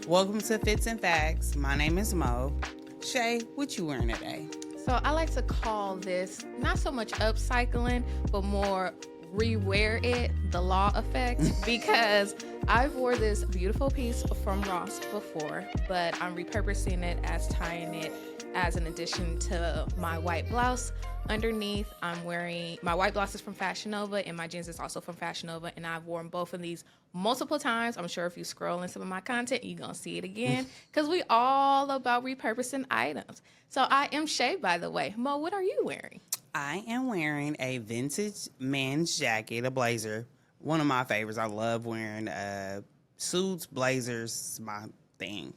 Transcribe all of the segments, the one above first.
Welcome to Fits and Facts. My name is Mo. Shay, what you wearing today? So I like to call this not so much upcycling, but more rewear it, the law effect, because I've wore this beautiful piece from Ross before, but I'm repurposing it as tying it as an addition to my white blouse. Underneath, I'm wearing my white blouse is from Fashion Nova, and my jeans is also from Fashion Nova, and I've worn both of these multiple times. I'm sure if you scroll in some of my content, you're gonna see it again because we all about repurposing items. So I am Shay, by the way. Mo, what are you wearing? I am wearing a vintage men's jacket, a blazer. One of my favorites. I love wearing suits, blazers, my thing.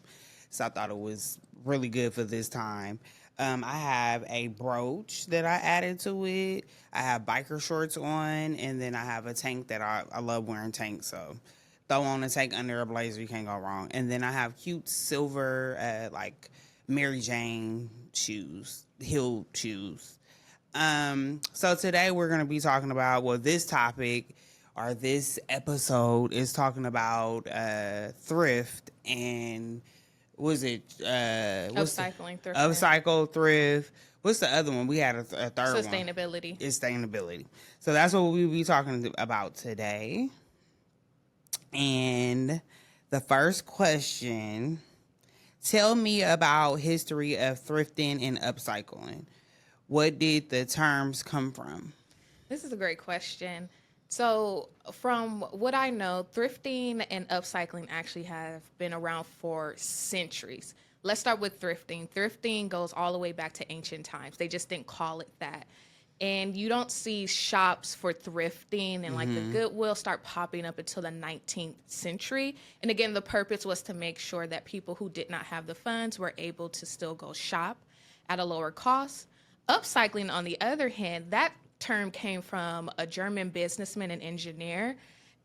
So I thought it was really good for this time. I have a brooch that I added to it. I have biker shorts on, and then I have a tank that I love wearing tanks. So throw on a tank under a blazer, you can't go wrong. And then I have cute silver, like Mary Jane shoes, heel shoes. So today we're going to be talking about, well, this topic or this episode is talking about thrift and was it Upcycling, thrift. upcycle, thrift. What's the other one? We had a third Sustainability. one. Sustainability. So that's what we'll be talking about today. And the first question, tell me about history of thrifting and upcycling. What did the terms come from? This is a great question. So, from what I know, thrifting and upcycling actually have been around for centuries. Let's start with thrifting. Thrifting goes all the way back to ancient times. They just didn't call it that. And you don't see shops for thrifting and like the Goodwill start popping up until the 19th century. And again, the purpose was to make sure that people who did not have the funds were able to still go shop at a lower cost. Upcycling, on the other hand, that term came from a German businessman and engineer,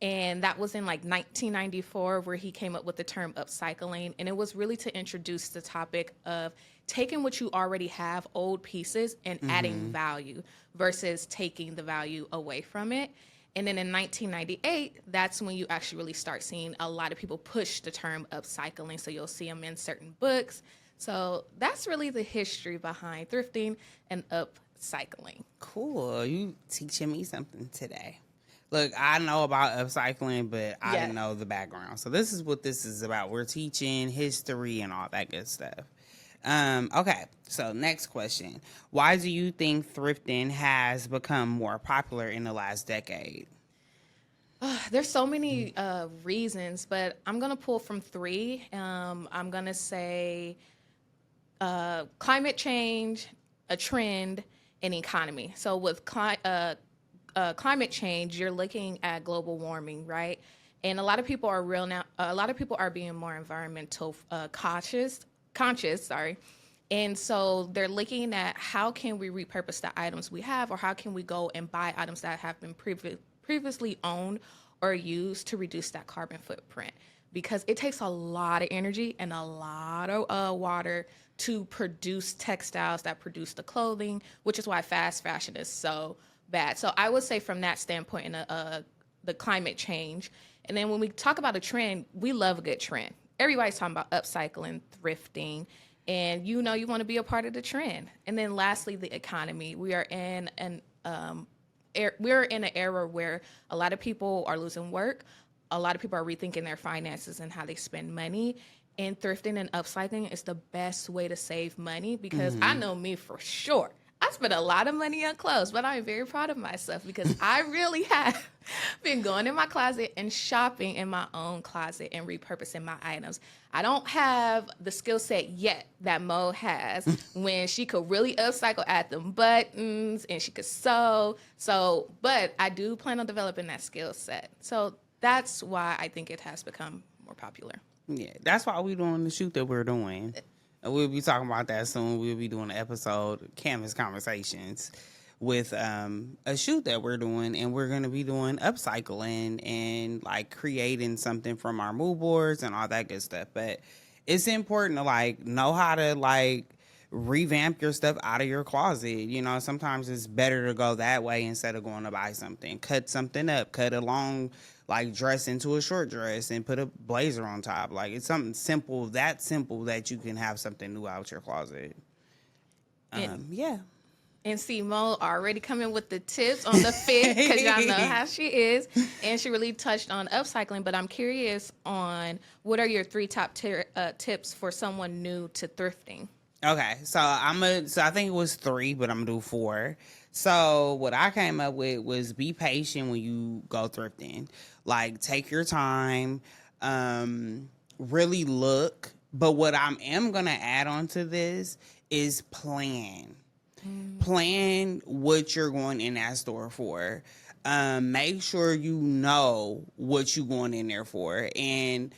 and that was in like 1994 where he came up with the term upcycling, and it was really to introduce the topic of taking what you already have, old pieces, and adding value versus taking the value away from it. And then in 1998, that's when you actually really start seeing a lot of people push the term upcycling, so you'll see them in certain books. So that's really the history behind thrifting and upcycling. Cool. You teaching me something today. Look, I know about upcycling, but I didn't know the background. So this is what this is about. We're teaching history and all that good stuff. Okay, so next question. Why do you think thrifting has become more popular in the last decade? There's so many reasons, but I'm going to pull from three. I'm going to say climate change, a trend, and economy. So with climate change, you're looking at global warming, right? And a lot of people are a lot of people are being more environmental conscious. Sorry. And so they're looking at how can we repurpose the items we have, or how can we go and buy items that have been previously owned or used to reduce that carbon footprint. Because it takes a lot of energy and a lot of water to produce textiles that produce the clothing, which is why fast fashion is so bad. So I would say from that standpoint, in the climate change. And then when we talk about a trend, we love a good trend. Everybody's talking about upcycling, thrifting, and you want to be a part of the trend. And then lastly, the economy. We are in an era where a lot of people are losing work. A lot of people are rethinking their finances and how they spend money. And thrifting and upcycling is the best way to save money because I know me for sure. I spent a lot of money on clothes, but I'm very proud of myself because I really have been going in my closet and shopping in my own closet and repurposing my items. I don't have the skill set yet that Mo has when she could really upcycle, add them buttons, and she could sew. But I do plan on developing that skill set. So that's why I think it has become more popular. Yeah, that's why we're doing the shoot that we're doing. And we'll be talking about that soon. We'll be doing an episode, Canvas Conversations, with a shoot that we're doing. And we're going to be doing upcycling and, like, creating something from our mood boards and all that good stuff. But it's important to, like, know how to, like, revamp your stuff out of your closet. Sometimes it's better to go that way instead of going to buy something. Cut something up. Cut a long like dress into a short dress and put a blazer on top. Like it's something simple that you can have something new out your closet. Yeah. And see, Mo already coming with the tips on the fit because y'all know how she is. And she really touched on upcycling. But I'm curious on what are your 3 top tips for someone new to thrifting? Okay, so I think it was 3, but I'm gonna do 4. So what I came up with was be patient when you go thrifting. Like take your time, really look. But what I am gonna add on to this is plan. Plan what you're going in that store for. Make sure you know what you're going in there for, and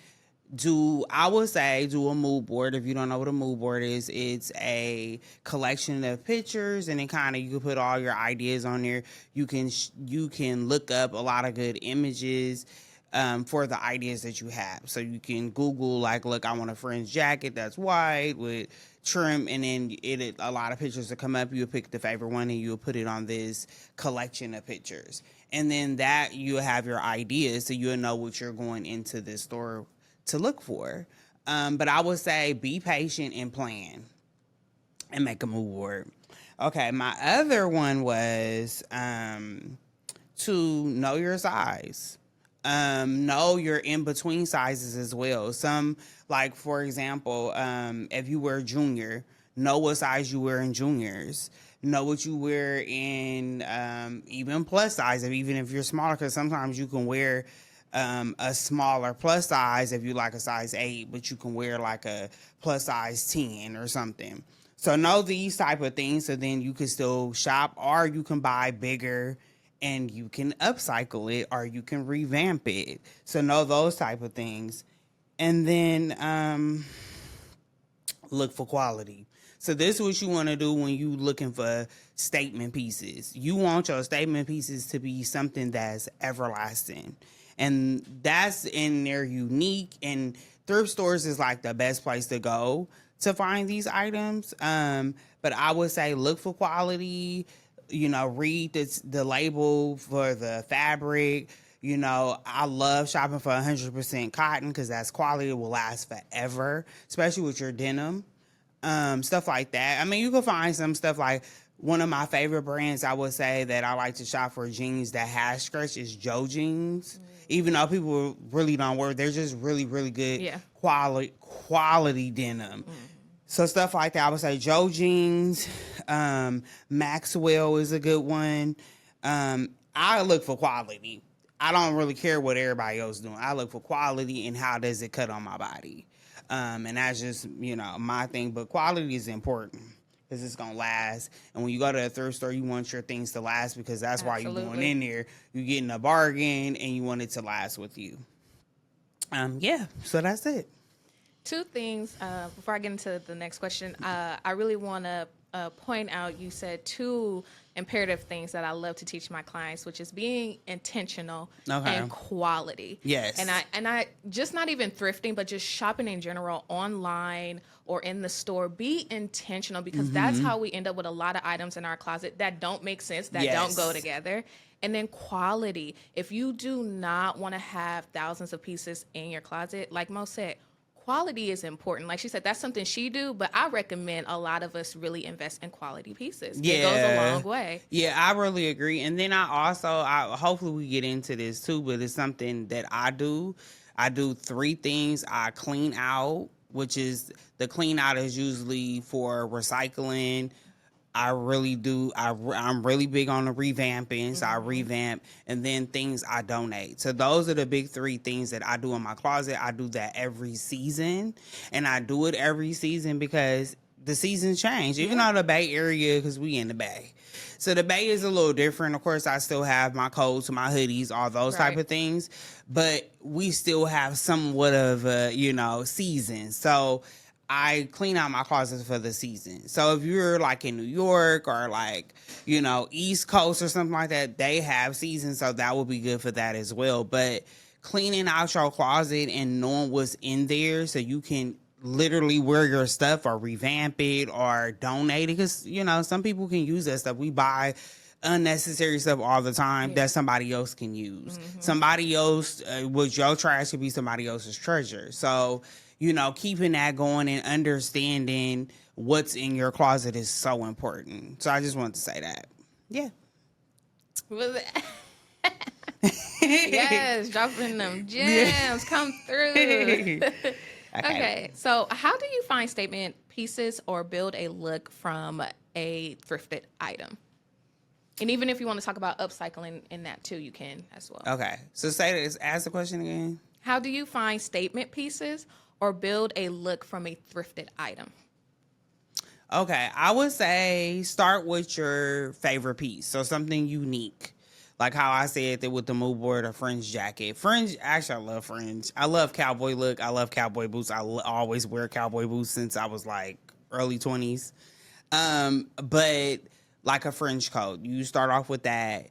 I would say do a mood board. If you don't know what a mood board is, it's a collection of pictures, and then kind of you can put all your ideas on there. You can look up a lot of good images for the ideas that you have. So you can Google, like, look, I want a friend's jacket that's white with trim, and then a lot of pictures will come up. You'll pick the favorite one and you'll put it on this collection of pictures. And then that you'll have your ideas, so you'll know what you're going into this store to look for. But I would say be patient and plan and make a mood board. Okay, my other one was to know your size. Know your in-between sizes as well. Some, like, for example, if you wear junior, know what size you wear in juniors. Know what you wear in even plus size, even if you're smaller, because sometimes you can wear a smaller plus size if you like a size 8, but you can wear like a plus size 10 or something. So know these type of things, so then you can still shop, or you can buy bigger and you can upcycle it, or you can revamp it. So know those type of things. And then look for quality. So this is what you want to do when you looking for statement pieces. You want your statement pieces to be something that's everlasting. And that's in their unique, and thrift stores is like the best place to go to find these items. But I would say look for quality, read the label for the fabric. I love shopping for 100% cotton because that's quality. It will last forever, especially with your denim. Stuff like that. I mean, you can find some stuff like, one of my favorite brands I would say that I like to shop for jeans that has stretch is Joe Jeans. Even though people really don't wear, they're just really, really good quality denim. So stuff like that, I would say Joe Jeans, Maxwell is a good one. I look for quality. I don't really care what everybody else is doing. I look for quality and how does it cut on my body. And that's just, my thing. But quality is important because it's going to last. And when you go to a thrift store, you want your things to last because that's why you're going in there. You're getting a bargain and you want it to last with you. So that's it. 2 things before I get into the next question. I really want to point out, you said 2 imperative things that I love to teach my clients, which is being intentional and quality. Yes. And I just not even thrifting, but just shopping in general, online or in the store. Be intentional because that's how we end up with a lot of items in our closet that don't make sense, that don't go together. And then quality. If you do not want to have thousands of pieces in your closet, like Mo said, quality is important. Like she said, that's something she do, but I recommend a lot of us really invest in quality pieces. Yeah. It goes a long way. Yeah, I really agree. And then I hopefully we get into this too, but it's something that I do. I do 3 things. I clean out, which is the clean out is usually for recycling. I really do. I'm really big on the revamping. So I revamp, and then things I donate. So those are the big 3 things that I do in my closet. I do that every season, and I do it every season because the seasons change. Even though the Bay Area, because we in the Bay. So the Bay is a little different. Of course, I still have my coats, my hoodies, all those type of things. But we still have somewhat of a, season. So I clean out my closet for the season. So if you're like in New York or like, East Coast or something like that, they have seasons. So that would be good for that as well. But cleaning out your closet and knowing what's in there so you can literally wear your stuff or revamp it or donate it. Because, some people can use that stuff. We buy unnecessary stuff all the time that somebody else can use. Somebody else, with your trash could be somebody else's treasure. So, keeping that going and understanding what's in your closet is so important. So I just wanted to say that. Yeah. Yes, dropping them gems, come through. Okay, so how do you find statement pieces or build a look from a thrifted item? And even if you want to talk about upcycling in that too, you can as well. Okay. So say this, ask the question again. How do you find statement pieces or build a look from a thrifted item? Okay, I would say start with your favorite piece. So something unique. Like how I said that with the mood board, a fringe jacket. Fringe, actually, I love fringe. I love cowboy look. I love cowboy boots. I always wear cowboy boots since I was like early 20s. But like a fringe coat, you start off with that.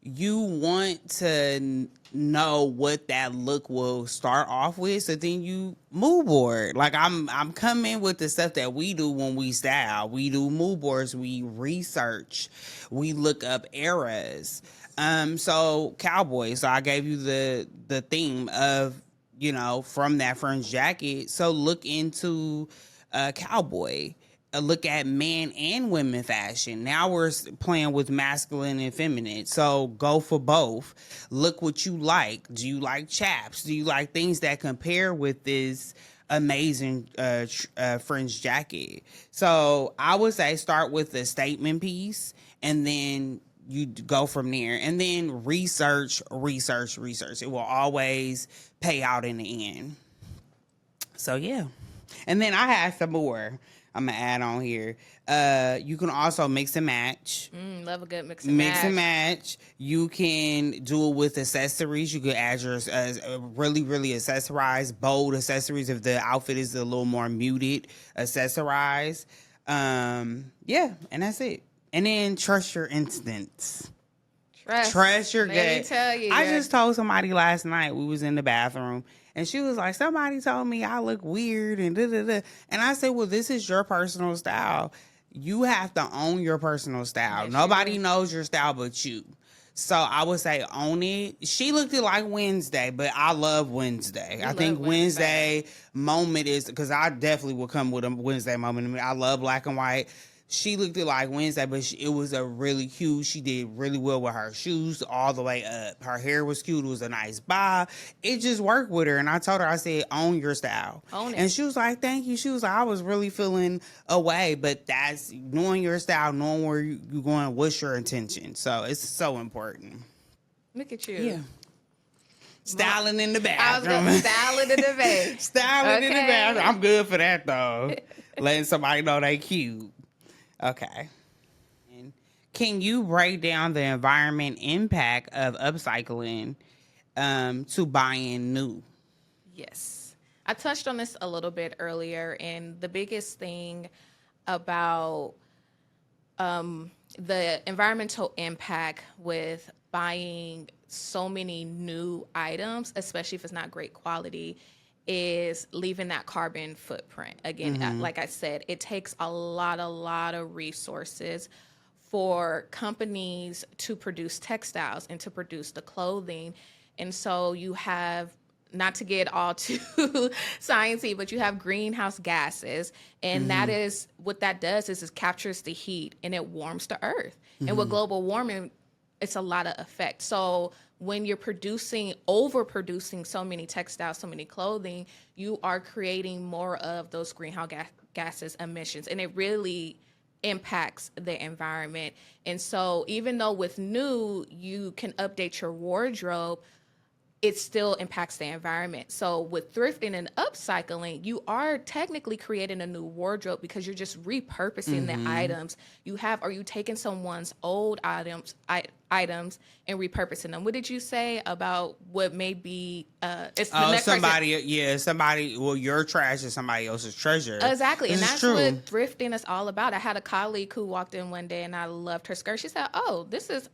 You want to know what that look will start off with, so then you mood board. Like I'm coming with the stuff that we do when we style. We do mood boards, we research, we look up eras. So cowboy. So I gave you the theme of, from that fringe jacket. So look into cowboy. Look at man and women fashion. Now we're playing with masculine and feminine. So go for both. Look what you like. Do you like chaps? Do you like things that compare with this amazing fringe jacket? So I would say start with a statement piece and then you go from there, and then research. It will always pay out in the end. So yeah. And then I have some more I'm gonna add on here. You can also mix and match. Love a good mix and match. You can do it with accessories. You can add your really, really accessorized, bold accessories if the outfit is a little more muted. Accessorize. Yeah, and that's it. And then trust your instincts. Trust your gut. Let me tell you. I just told somebody last night, we was in the bathroom, and she was like, somebody told me I look weird and da-da-da. And I said, well, this is your personal style. You have to own your personal style. Yes, nobody knows your style but you. So I would say own it. She looked it like Wednesday, but I love Wednesday. I think Wednesday moment is, because I definitely will come with a Wednesday moment. I love black and white. She looked it like Wednesday, but it was a really cute. She did really well with her shoes all the way up. Her hair was cute. It was a nice bob. It just worked with her. And I told her, I said, own your style. Own it. And she was like, thank you. She was like, I was really feeling away. But that's knowing your style, knowing where you're going, what's your intention. So it's so important. Look at you. Yeah. Styling in the bathroom. I was styling in the bathroom. Styling in the bathroom. I'm good for that, though. Letting somebody know they cute. Okay. And can you break down the environment impact of upcycling to buying new? Yes. I touched on this a little bit earlier, and the biggest thing about the environmental impact with buying so many new items, especially if it's not great quality, is leaving that carbon footprint. Again, like I said, it takes a lot of resources for companies to produce textiles and to produce the clothing. And so you have, not to get all too sciencey, but you have greenhouse gases. And that is, what that does is it captures the heat and it warms the earth. And with global warming, it's a lot of effect. So when you're overproducing so many textiles, so many clothing, you are creating more of those greenhouse gases emissions, and it really impacts the environment. And so even though with new, you can update your wardrobe, it still impacts the environment. So with thrifting and upcycling, you are technically creating a new wardrobe because you're just repurposing the items you have. Are you taking someone's old items and repurposing them? What did you say about what may be somebody, well, your trash is somebody else's treasure. Exactly. This and that's true. what thrifting is all about. I had a colleague who walked in one day and I loved her skirt. She said, oh, this is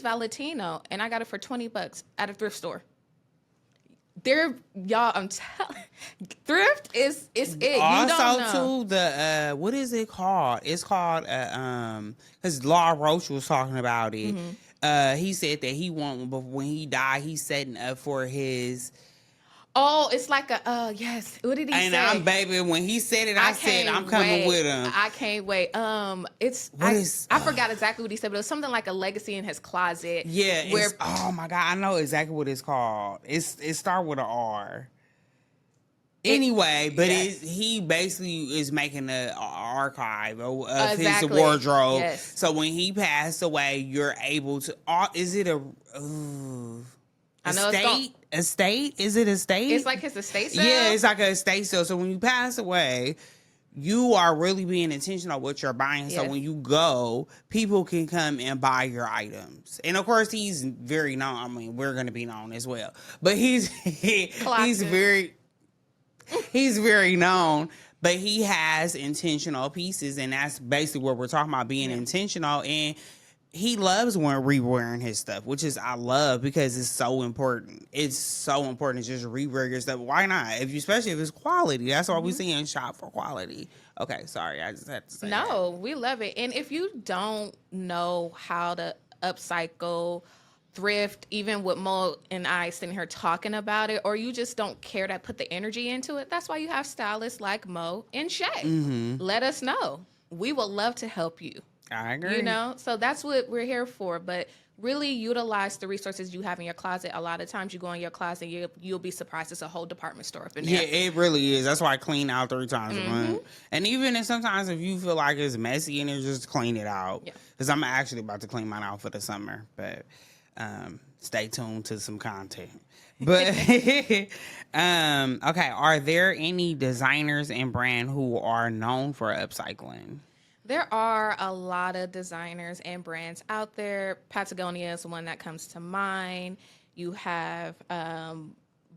Valentino, and I got it for $20 at a thrift store. y'all, I'm telling, thrift is it. You Also, don't know. too, the what is it called? It's called because Law Roach was talking about it. He said that he won't, but when he died, he's setting up for his. Oh, it's like a yes. What did he And say? I'm baby. When he said it, I said I'm coming with him. I can't wait. I forgot exactly what he said, but it was something like a legacy in his closet. Yeah. Where Oh my god, I know exactly what it's called. It start with an R. Anyway, but yes. he basically is making an archive of Exactly. his wardrobe. Yes. So when he passed away, you're able to. Is it a I know estate? Estate? Is it estate? It's like his estate sale? Yeah, it's like an estate sale. So when you pass away, you are really being intentional what you're buying. Yes. So when you go, people can come and buy your items. And of course, he's very known. I mean, we're going to be known as well. But he's very known. But he has intentional pieces, and that's basically what we're talking about, being intentional. And he loves re-wearing his stuff, which is I love because it's so important. It's so important to just re-wear your stuff. Why not? Especially if it's quality. That's why we see in shop for quality. Okay, sorry, I just had to say No, we love it. And if you don't know how to upcycle, thrift, even with Mo and I sitting here talking about it, or you just don't care to put the energy into it, that's why you have stylists like Mo and Shay. Let us know. We would love to help you. I agree. You know, so that's what we're here for. But really utilize the resources you have in your closet. A lot of times you go in your closet, you'll be surprised. It's a whole department store up in there. Yeah, it really is. That's why I clean out 3 times a month. And even if sometimes if you feel like it's messy in there, just clean it out. Because I'm actually about to clean mine out for the summer. But stay tuned to some content. But okay, are there any designers and brand who are known for upcycling? There are a lot of designers and brands out there. Patagonia is the one that comes to mind. You have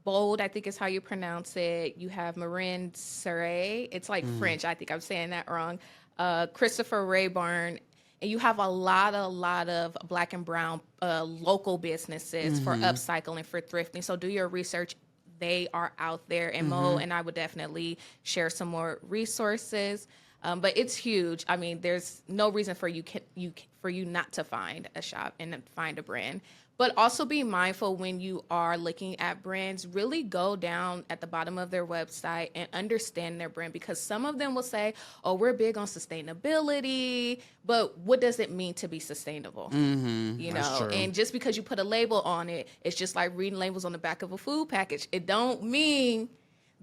Bold, I think is how you pronounce it. You have Marin Serre. It's like French. I think I'm saying that wrong. Christopher Rayburn. And you have a lot of black and brown local businesses for upcycling, for thrifting. So do your research. They are out there. And Mo and I would definitely share some more resources. But it's huge. I mean, there's no reason for you not to find a shop and find a brand. But also be mindful when you are looking at brands, really go down at the bottom of their website and understand their brand, because some of them will say, oh, we're big on sustainability, but what does it mean to be sustainable? You know, and just because you put a label on it, it's just like reading labels on the back of a food package. It don't mean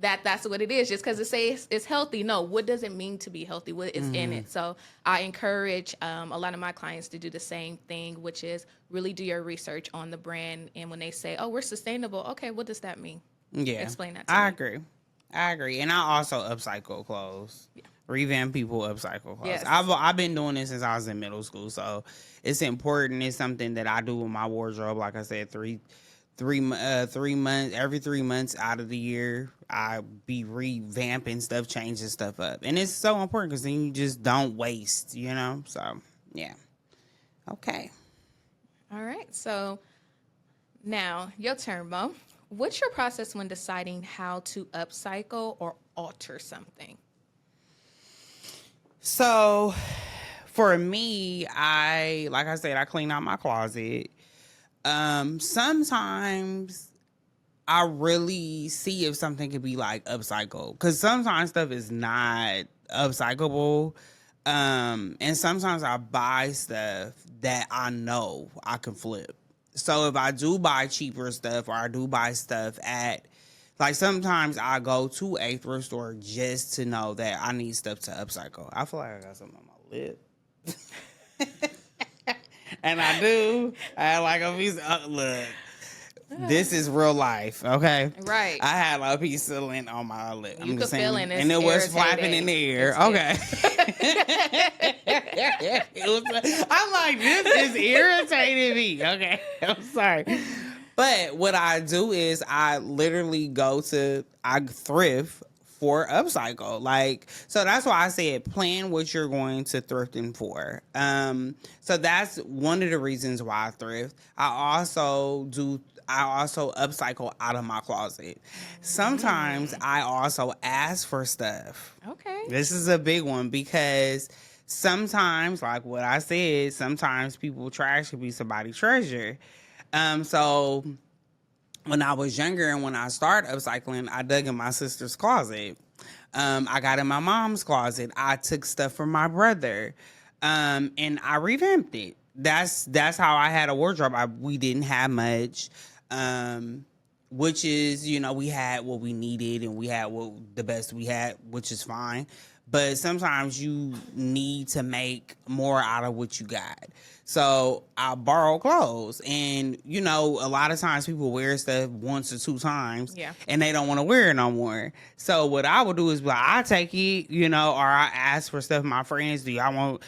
that's what it is just because it says it's healthy. No, what does it mean to be healthy? What is in it? So I encourage a lot of my clients to do the same thing, which is really do your research on the brand. And when they say, oh, we're sustainable, okay, what does that mean? Yeah, explain that to me. I agree. And I also upcycle clothes. Revamp people, upcycle clothes. Yes. I've been doing this since I was in middle school, so it's important. It's something that I do with my wardrobe. Like I said, 3 months, every 3 months out of the year, I be revamping stuff, changing stuff up. And it's so important because then you just don't waste, you know? So, yeah. Okay. All right. So now your turn, Mo. What's your process when deciding how to upcycle or alter something? So for me, like I said, I clean out my closet. Sometimes I really see if something could be like upcycled, because sometimes stuff is not upcyclable. And sometimes I buy stuff that I know I can flip. So if I do buy cheaper stuff, or I do buy stuff at, like, sometimes I go to a thrift store just to know that I need stuff to upcycle. I feel like I got something on my lip. And I do. I had like a piece of, look, this is real life, okay? Right. I had like a piece of lint on my lip. You could feel it. And it was flapping in the air. Okay. I'm like, this is irritating me. Okay. I'm sorry. But what I do is I literally I thrift for upcycle. Like, so that's why I said plan what you're going to thrifting for. So that's one of the reasons why I thrift. I also upcycle out of my closet. Sometimes I also ask for stuff. Okay. This is a big one because sometimes, like what I said, sometimes people trash can be somebody's treasure. So when I was younger and when I started upcycling, I dug in my sister's closet. I got in my mom's closet. I took stuff from my brother, and I revamped it. That's how I had a wardrobe. We didn't have much, which is, we had what we needed and we had the best we had, which is fine. But sometimes you need to make more out of what you got. So I borrow clothes, and a lot of times people wear stuff once or two times, and they don't want to wear it no more. So what I would do is, like, I take it, or I ask for stuff from my friends. Do y'all want?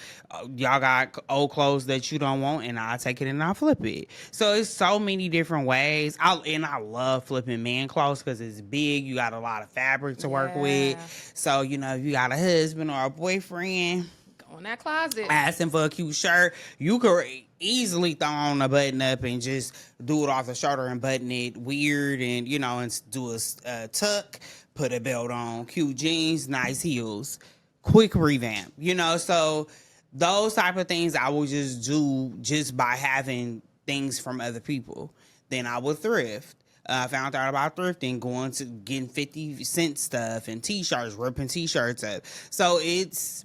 Y'all got old clothes that you don't want, and I take it and I flip it. So it's so many different ways. I love flipping man clothes because it's big. You got a lot of fabric to work with. So if you got a husband or a boyfriend, go in that closet, asking for a cute shirt, you could easily throw on a button up and just do it off the shoulder and button it weird, and and do a tuck, put a belt on, cute jeans, nice heels, quick revamp. So those type of things I would just do just by having things from other people. Then I would thrift. I found out about thrifting, going to getting 50-cent stuff and t-shirts, ripping t-shirts up. So it's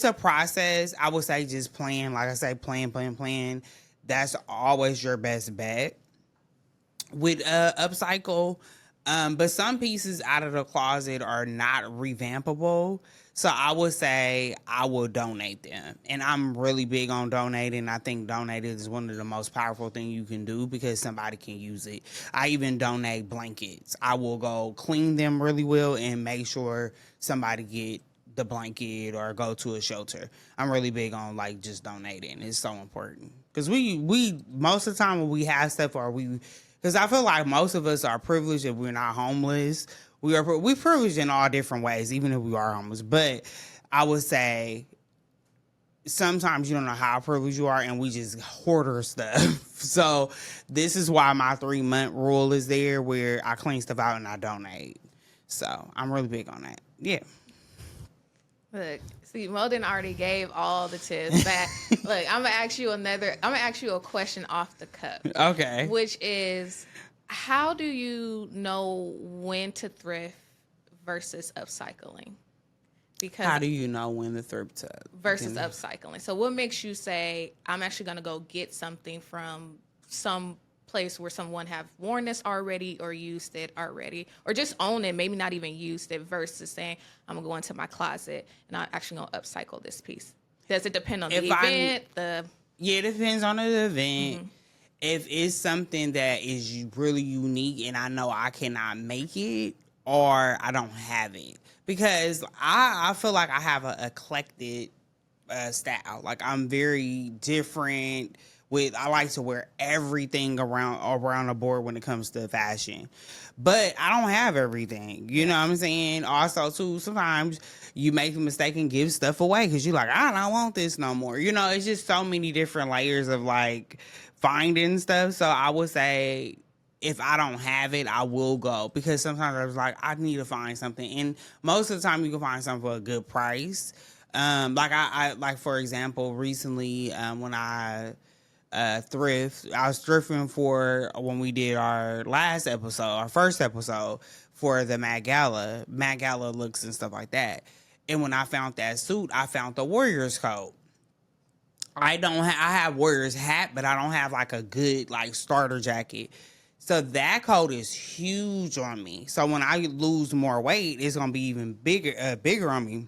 a process. I would say just plan. Like I say, plan. That's always your best bet with upcycle. But some pieces out of the closet are not revampable. So I would say I will donate them. And I'm really big on donating. I think donating is one of the most powerful things you can do because somebody can use it. I even donate blankets. I will go clean them really well and make sure somebody get the blanket or go to a shelter. I'm really big on just donating. It's so important. Because we most of the time when we have stuff because I feel like most of us are privileged if we're not homeless. We privileged in all different ways, even if we are homeless. But I would say sometimes you don't know how privileged you are, and we just hoarder stuff. So this is why my 3-month rule is there, where I clean stuff out and I donate. So I'm really big on that. Yeah. Look, see, Moden already gave all the tips. Look, I'm gonna ask you a question off the cuff. Okay. Which is, how do you know when to thrift versus upcycling? Because how do you know when to thrift versus upcycling? So what makes you say, I'm actually gonna go get something from some place where someone have worn this already or used it already, or just own it, maybe not even used it, versus saying I'm gonna go into my closet and I'm actually gonna upcycle this piece? Does it depend on the event? Yeah, it depends on the event. Mm-hmm. If it's something that is really unique and I know I cannot make it or I don't have it, because I feel like I have an eclectic style. Like, I'm very different. I like to wear everything around the board when it comes to fashion. But I don't have everything. You know what I'm saying? Also, too, sometimes you make a mistake and give stuff away because you're like, I don't want this no more. It's just so many different layers of, finding stuff. So I would say if I don't have it, I will go. Because sometimes I was like, I need to find something. And most of the time, you can find something for a good price. For example, recently when I thrift. I was thrifting for when we did our first episode for the Met Gala looks and stuff like that. And when I found that suit, I found the Warriors coat. I have Warriors hat, but I don't have a good starter jacket. So that coat is huge on me. So when I lose more weight, it's gonna be even bigger on me.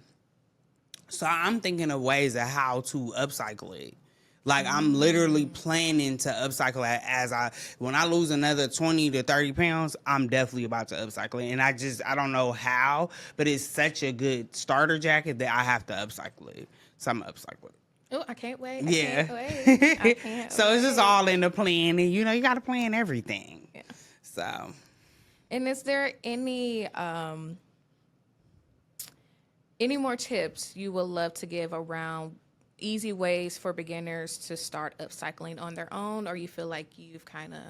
So I'm thinking of ways of how to upcycle it. I'm literally planning to upcycle it when I lose another 20 to 30 pounds, I'm definitely about to upcycle it. And I don't know how, but it's such a good starter jacket that I have to upcycle it. So I'm going to upcycle it. Oh, I can't wait. Yeah. I can't So it's just all in the planning. You got to plan everything. Yeah. So. And is there any Any more tips you would love to give around easy ways for beginners to start upcycling on their own, or you feel like you've kind of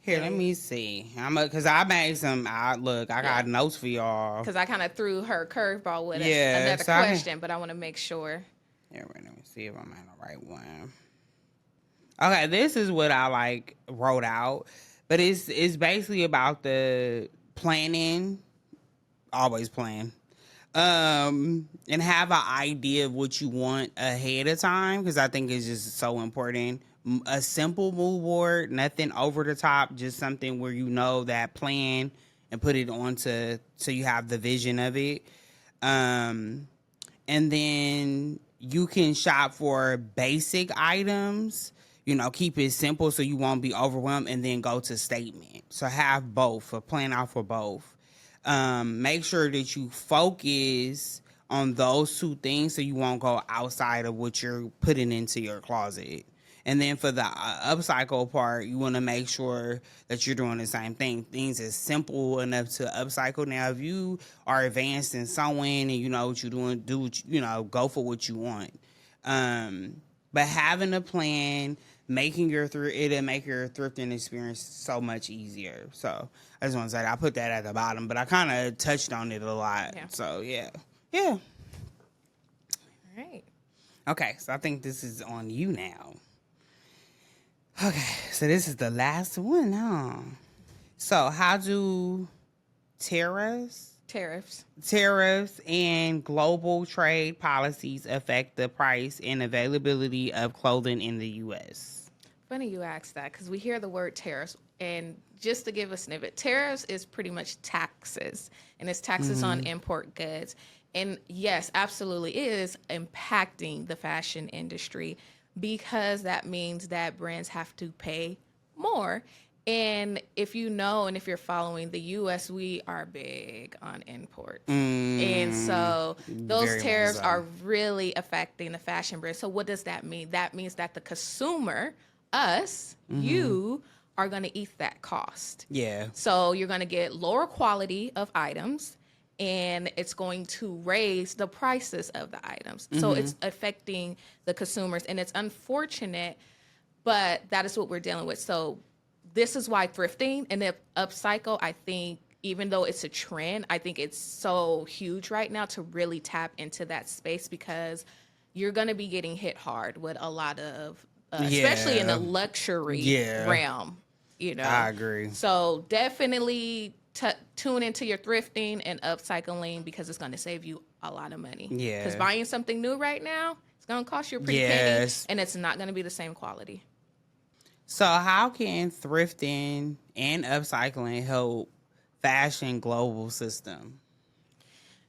Here, let me see. Cause I made some. I Yeah. got notes for y'all. because I kind of threw her curveball with Yeah, another so I can- question, but I want to make sure. Here, wait, let me see if I'm on the right one. Okay, this is what I wrote out, but it's basically about the planning. Always plan. And have an idea of what you want ahead of time, because I think it's just so important. A simple mood board, nothing over the top, just something where you know that plan and put it onto so you have the vision of it. And then you can shop for basic items. Keep it simple so you won't be overwhelmed, and then go to statement. So have both, a plan out for both. Make sure that you focus on those two things so you won't go outside of what you're putting into your closet. And then for the upcycle part, you want to make sure that you're doing the same thing. Things is simple enough to upcycle. Now, if you are advanced in sewing and you know what you're doing, go for what you want. But having a plan, it'll make your thrifting experience so much easier. So I just want to say that. I put that at the bottom, but I kind of touched on it a lot. Yeah. So yeah. All right. Okay, so I think this is on you now. Okay, so this is the last one, huh? So how do tariffs and global trade policies affect the price and availability of clothing in the U.S.? Funny you asked that, because we hear the word tariffs, and just to give a snippet, tariffs is pretty much taxes, and it's taxes on import goods. And yes, absolutely, it is impacting the fashion industry, because that means that brands have to pay more. And if you know, and if you're following the U.S., we are big on imports. And so those tariffs are really affecting the fashion brand. So what does that mean? That means that the consumer, us, you, are going to eat that cost. Yeah. So you're going to get lower quality of items, and it's going to raise the prices of the items. So it's affecting the consumers, and it's unfortunate, but that is what we're dealing with. So this is why thrifting and the upcycle, I think, even though it's a trend, I think it's so huge right now to really tap into that space, because you're going to be getting hit hard with a lot of, especially in the luxury realm. I agree. So definitely tune into your thrifting and upcycling, because it's going to save you a lot of money. Yeah. Because buying something new right now, it's going to cost you a pretty penny, and it's not going to be the same quality. So how can thrifting and upcycling help fashion global system?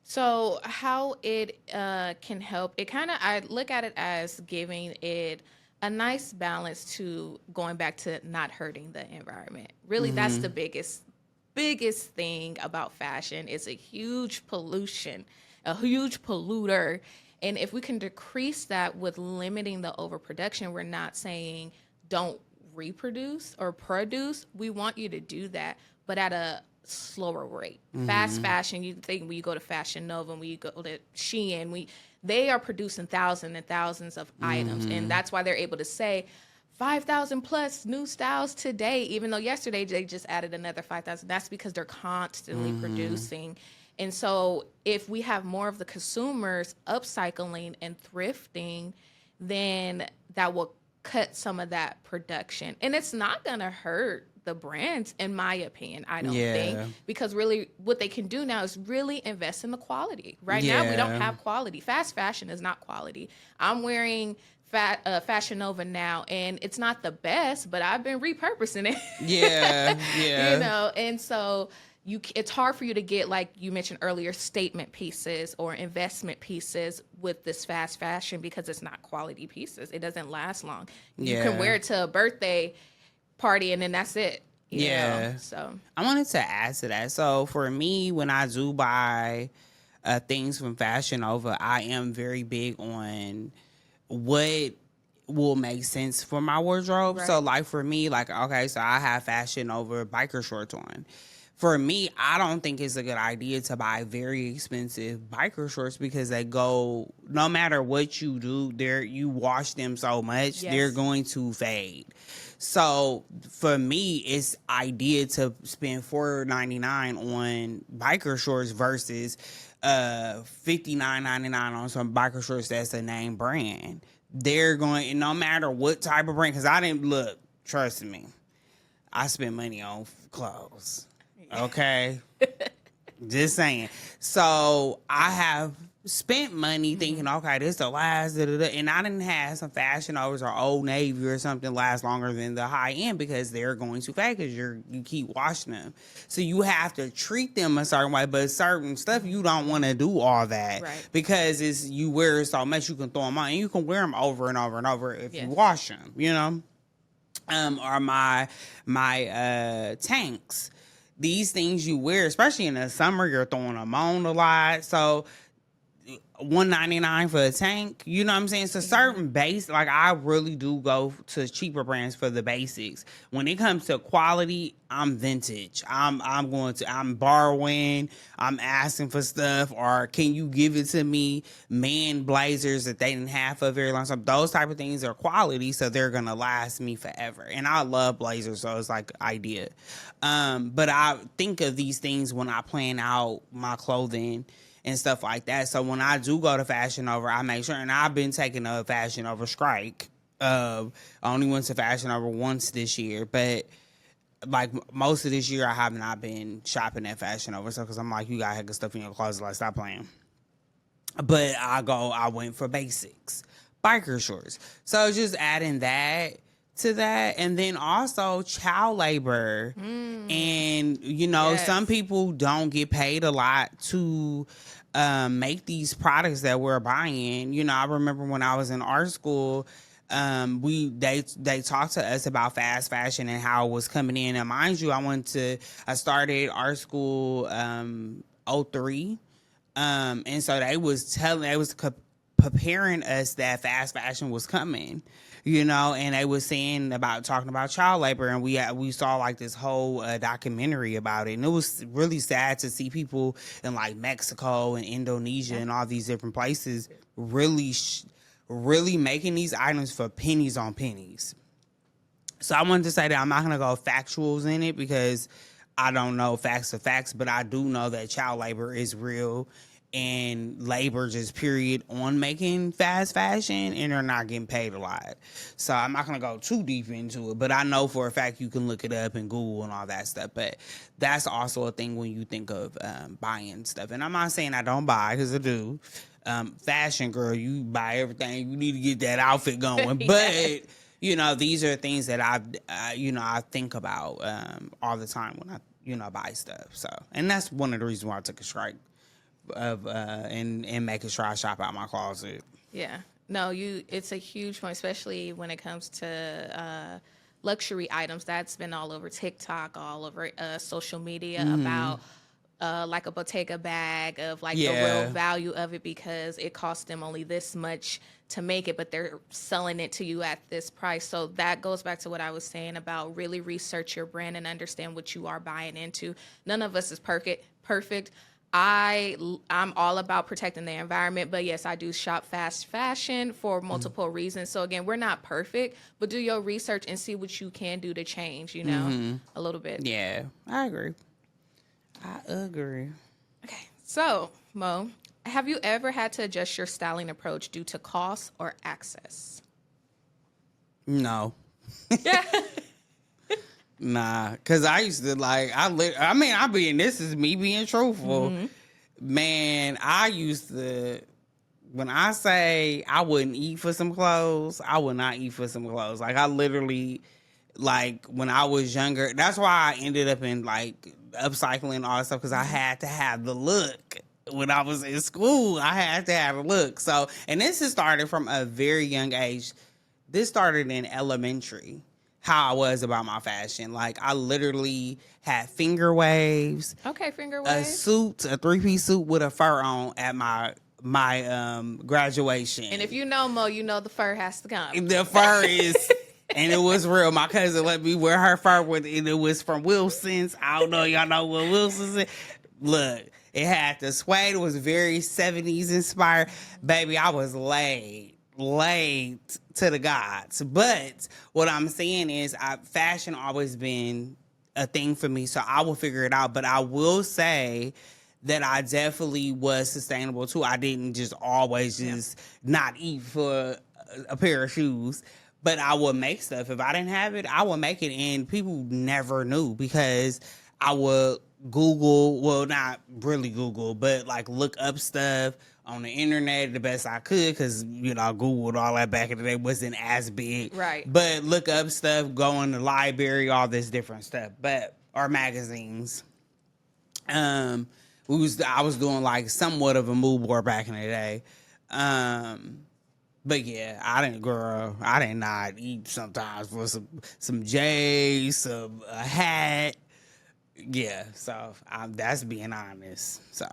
So how it can help, I look at it as giving it a nice balance to going back to not hurting the environment. Really, that's the biggest thing about fashion. It's a huge polluter. And if we can decrease that with limiting the overproduction, we're not saying don't reproduce or produce. We want you to do that, but at a slower rate. Fast fashion, you think when you go to Fashion Nova, when you go to Shein, they are producing thousands and thousands of items, and that's why they're able to say 5,000 plus new styles today, even though yesterday they just added another 5,000. That's because they're constantly producing. And so if we have more of the consumers upcycling and thrifting, then that will cut some of that production. And it's not going to hurt the brands, in my opinion, I don't think, because really what they can do now is really invest in the quality. Right now, we don't have quality. Fast fashion is not quality. I'm wearing Fashion Nova now, and it's not the best, but I've been repurposing it. And so it's hard for you to get, like you mentioned earlier, statement pieces or investment pieces with this fast fashion, because it's not quality pieces. It doesn't last long. You can wear it to a birthday party, and then that's it. You know? So I wanted to add to that. So for me, when I do buy things from Fashion Nova, I am very big on what will make sense for my wardrobe. So like for me, okay, so I have Fashion Nova biker shorts on. for me, I don't think it's a good idea to buy very expensive biker shorts because they go, no matter what you do, you wash them so much, they're Yes. going to fade. So for me, it's idea to spend $4.99 on biker shorts versus $59.99 on some biker shorts that's a name brand. They're going, no matter what type of brand, because I didn't look, trust me, I spend money on clothes. Okay. Just saying. So I have spent money thinking, okay, this the last, and I didn't have some Fashion Overs or Old Navy or something last longer than the high end because they're going too fast because you keep washing them. So you have to treat them a certain way, but certain stuff you don't want to do all that because you wear it so much you can throw them on and you can wear them over and over and over if you wash them, you know. Or my tanks. These things you wear, especially in the summer, you're throwing them on a lot. So $1.99 for a tank, you know what I'm saying? It's a certain base. Like, I really do go to cheaper brands for the basics. When it comes to quality, I'm vintage. I'm borrowing, I'm asking for stuff, or can you give it to me? Man blazers that they didn't have for a very long time. Those type of things are quality, so they're gonna last me forever. And I love blazers, so it's like idea. But I think of these things when I plan out my clothing and stuff like that. So when I do go to Fashion Over, I make sure, and I've been taking a Fashion Over strike. I only went to Fashion Over once this year, but like most of this year, I have not been shopping at Fashion Over. So, because I'm like, you got good stuff in your closet, like, stop playing. But I went for basics, biker shorts. So just adding that to that, and then also child labor. And you know, some people don't get paid a lot to make these products that we're buying. You know, I remember when I was in art school, they talked to us about fast fashion and how it was coming in. And mind you, I started art school 03. And so they was preparing us that fast fashion was coming, you know, and they was talking about child labor, and we saw like this whole documentary about it, and it was really sad to see people in like Mexico and Indonesia and all these different places really making these items for pennies on pennies. So I wanted to say that I'm not gonna go factuals in it because I don't know facts of facts, but I do know that child labor is real and labor just period on making fast fashion, and they're not getting paid a lot. So I'm not going to go too deep into it, but I know for a fact you can look it up and Google and all that stuff. But that's also a thing when you think of buying stuff. And I'm not saying I don't buy, because I do. Fashion girl, you buy everything. You need to get that outfit going. But you know, these are things that I think about all the time when I buy stuff. So, and that's one of the reasons why I took a strike and making sure I shop out my closet. Yeah. No, it's a huge point, especially when it comes to luxury items. That's been all over TikTok, all over social media about like a Bottega bag of like the real value of it, because it costs them only this much to make it, but they're selling it to you at this price. So that goes back to what I was saying about really research your brand and understand what you are buying into. None of us is perfect. I'm all about protecting the environment, but yes, I do shop fast fashion for multiple reasons. So again, we're not perfect, but do your research and see what you can do to change, you know, a little bit. Yeah, I agree. Okay, so Mo, have you ever had to adjust your styling approach due to cost or access? No. Yeah. Nah, because I used to this is me being truthful. Man, I used to, when I say I wouldn't eat for some clothes, I would not eat for some clothes. Like, I literally, like, when I was younger, that's why I ended up in, like, upcycling and all that stuff, because I had to have the look. When I was in school, I had to have a look. So, and this has started from a very young age. This started in elementary. How I was about my fashion. Like, I literally had finger waves. Okay, finger waves. A 3-piece suit with a fur on at my graduation. And if you know Mo, you know the fur has to come. The fur is And it was real. My cousin let me wear her fur with, and it was from Wilson's. I don't know, y'all know what Wilson's is. Look, it had the suede. It was very 70s inspired. Baby, I was laid to the gods. But what I'm saying is, fashion always been a thing for me, so I will figure it out. But I will say that I definitely was sustainable too. I didn't just always just not eat for a pair of shoes. But I would make stuff. If I didn't have it, I would make it. And people never knew because I would Google, well, not really Google, but like look up stuff on the internet the best I could because, you know, Google and all that back in the day wasn't as big. Right. But look up stuff, go in the library, all this different stuff. Or magazines. I was doing like somewhat of a mood board back in the day. But yeah, I did not eat sometimes for some J's, a hat. Yeah, so that's being honest. So,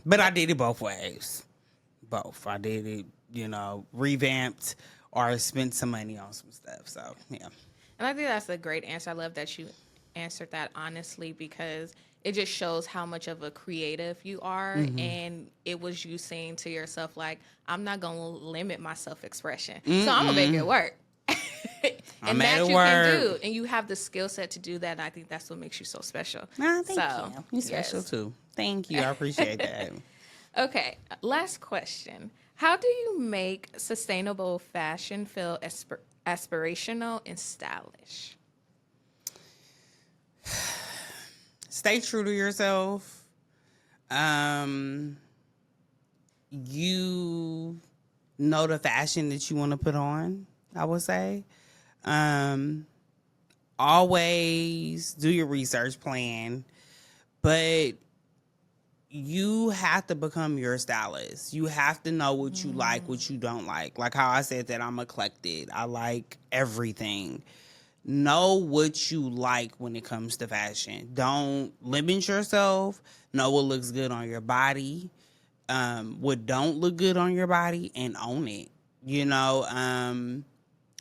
but I did it both ways. Both. I did it, you know, revamped or spent some money on some stuff. So, yeah. And I think that's a great answer. I love that you answered that honestly because it just shows how much of a creative you are. Mm-hmm. And it was you saying to yourself, like, I'm not going to limit my self-expression. Mm-hmm. So I'm going to make it work. And that you can do. And you have the skill set to do that. And I think that's what makes you so special. Thank you. You're special too. Thank you. I appreciate that. Okay. Last question. How do you make sustainable fashion feel aspirational and stylish? Stay true to yourself. You know the fashion that you want to put on, I would say. Always do your research plan, but you have to become your stylist. You have to know what you like, what you don't like. Like how I said that I'm eclectic. I like everything. Know what you like when it comes to fashion. Don't limit yourself. Know what looks good on your body, what don't look good on your body, and own it. You know,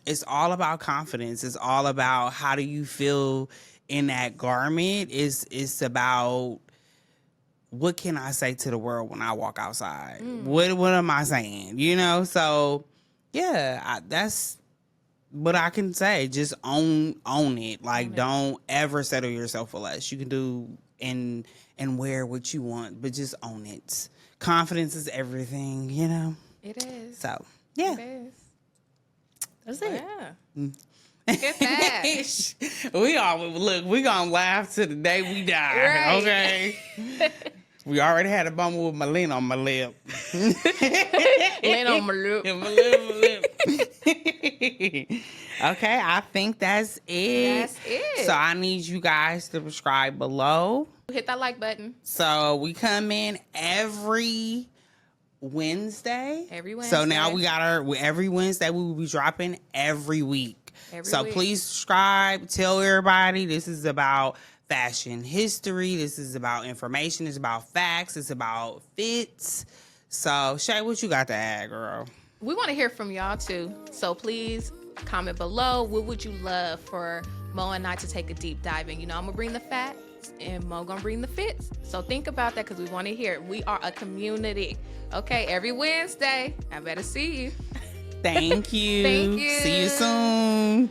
it's all about confidence. It's all about how do you feel in that garment. It's about what can I say to the world when I walk outside? What am I saying? You know, so yeah, that's what I can say. Just own it. Like, don't ever settle yourself for less. You can do and wear what you want, but just own it. Confidence is everything, you know? It is. So, yeah. It is. That's it. Yeah. Get that. we gonna laugh till the day we die, right. Okay? We already had a bummer with my lint on my lip. Lint on my lip. My lip. Okay, I think that's it. That's it. So I need you guys to subscribe below. Hit that like button. So we come in every Wednesday. So now we got every Wednesday we will be dropping every week. Please subscribe. Tell everybody this is about fashion history. This is about information. It's about facts. It's about fits. So Shay, what you got to add, girl? We want to hear from y'all too. So please comment below. What would you love for Mo and I to take a deep dive in? You know, I'm gonna bring the facts and Mo gonna bring the fits. So think about that because we want to hear it. We are a community. Okay, every Wednesday. I better see you. Thank you. Thank you. See you soon.